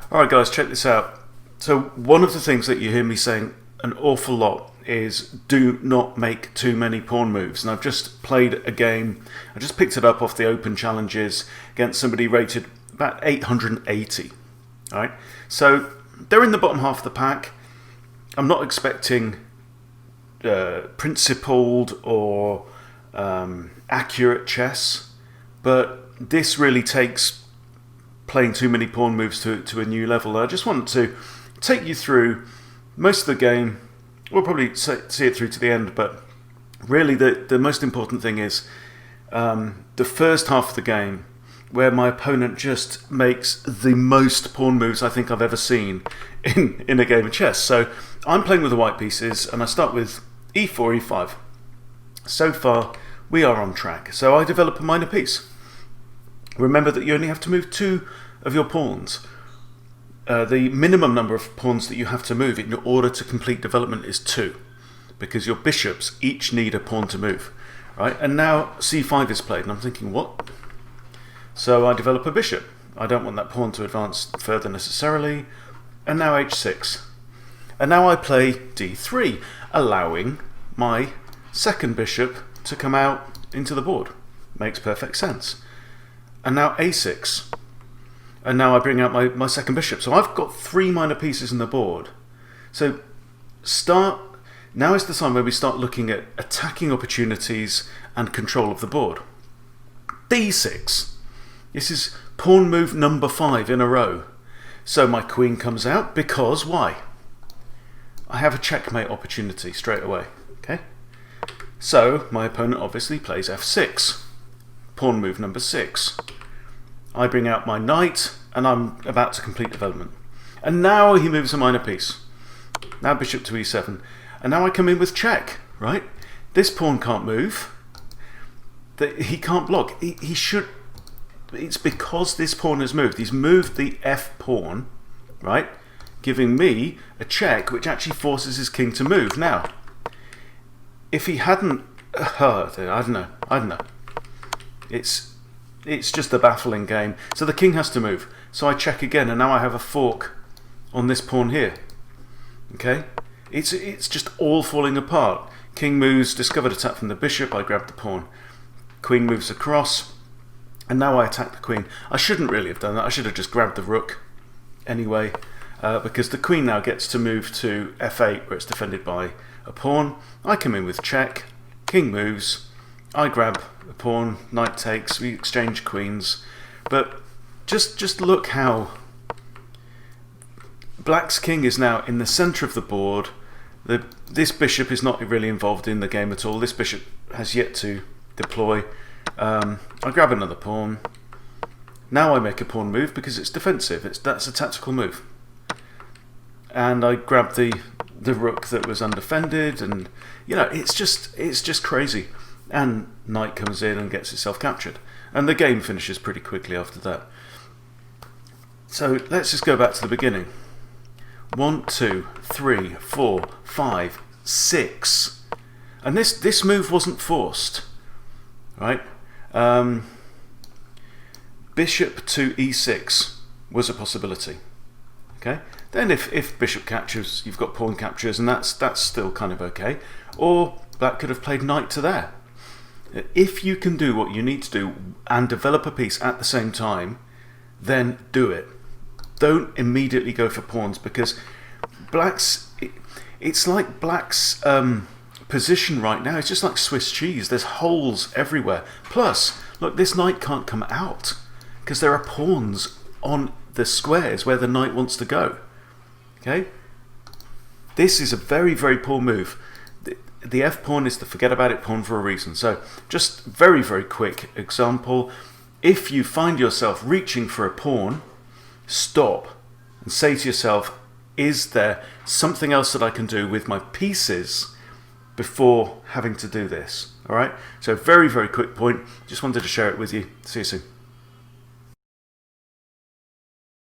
Alright guys, check this out. So one of the things that you hear me saying an awful lot is do not make too many pawn moves. And I've just played a game, I just picked it up off the Open Challenges against somebody rated about 880. Alright, so they're in the bottom half of the pack. I'm not expecting principled or accurate chess, but this really takes playing too many pawn moves to a new level. I just want to take you through most of the game. We'll probably see it through to the end, but really the most important thing is the first half of the game, where my opponent just makes the most pawn moves I think I've ever seen in a game of chess. So I'm playing with the white pieces, and I start with e4, e5. So far, we are on track. So I develop a minor piece. Remember that you only have to move 2 of your pawns. The minimum number of pawns that you have to move in order to complete development is 2, because your bishops each need a pawn to move. Right? And now c5 is played, and I'm thinking, what? So I develop a bishop. I don't want that pawn to advance further necessarily. And now h6. And now I play d3, allowing my second bishop to come out into the board. Makes perfect sense. And now a6. And now I bring out my second bishop. So I've got 3 minor pieces in the board. So now is the time where we start looking at attacking opportunities and control of the board. d6. This is pawn move number 5 in a row. So my queen comes out because why? I have a checkmate opportunity straight away. Okay. So my opponent obviously plays f6. Pawn move number 6. I bring out my knight, and I'm about to complete development. And now he moves a minor piece. Now bishop to e7. And now I come in with check, right? This pawn can't move. He can't block. He should. It's because this pawn has moved. He's moved the f pawn, right? Giving me a check, which actually forces his king to move. Now, if he hadn't, I don't know. It's just a baffling game. So the king has to move. So I check again, and now I have a fork on this pawn here. Okay, it's just all falling apart. King moves, discovered attack from the bishop. I grab the pawn. Queen moves across, and now I attack the queen. I shouldn't really have done that. I should have just grabbed the rook anyway, because the queen now gets to move to f8, where it's defended by a pawn. I come in with check. King moves. I grab a pawn, knight takes, we exchange queens. But just look how black's king is now in the centre of the board. This bishop is not really involved in the game at all. This bishop has yet to deploy. I grab another pawn. Now I make a pawn move because it's defensive. That's a tactical move. And I grab the rook that was undefended, and you know, it's just crazy. And knight comes in and gets itself captured, and the game finishes pretty quickly after that. So let's just go back to the beginning. 1, 2, 3, 4, 5, 6, and this move wasn't forced, right? Bishop to e6 was a possibility. Okay, then if bishop captures, you've got pawn captures, and that's still kind of okay. Or black could have played knight to there. If you can do what you need to do and develop a piece at the same time, then do it. Don't immediately go for pawns, because it's like black's position right now. It's just like Swiss cheese. There's holes everywhere. Plus, look, this knight can't come out because there are pawns on the squares where the knight wants to go. Okay? This is a very, very poor move. The f pawn is the forget about it pawn for a reason. So just very, very quick example. If you find yourself reaching for a pawn, stop and say to yourself, is there something else that I can do with my pieces before having to do this? All right. So very, very quick point. Just wanted to share it with you. See you soon.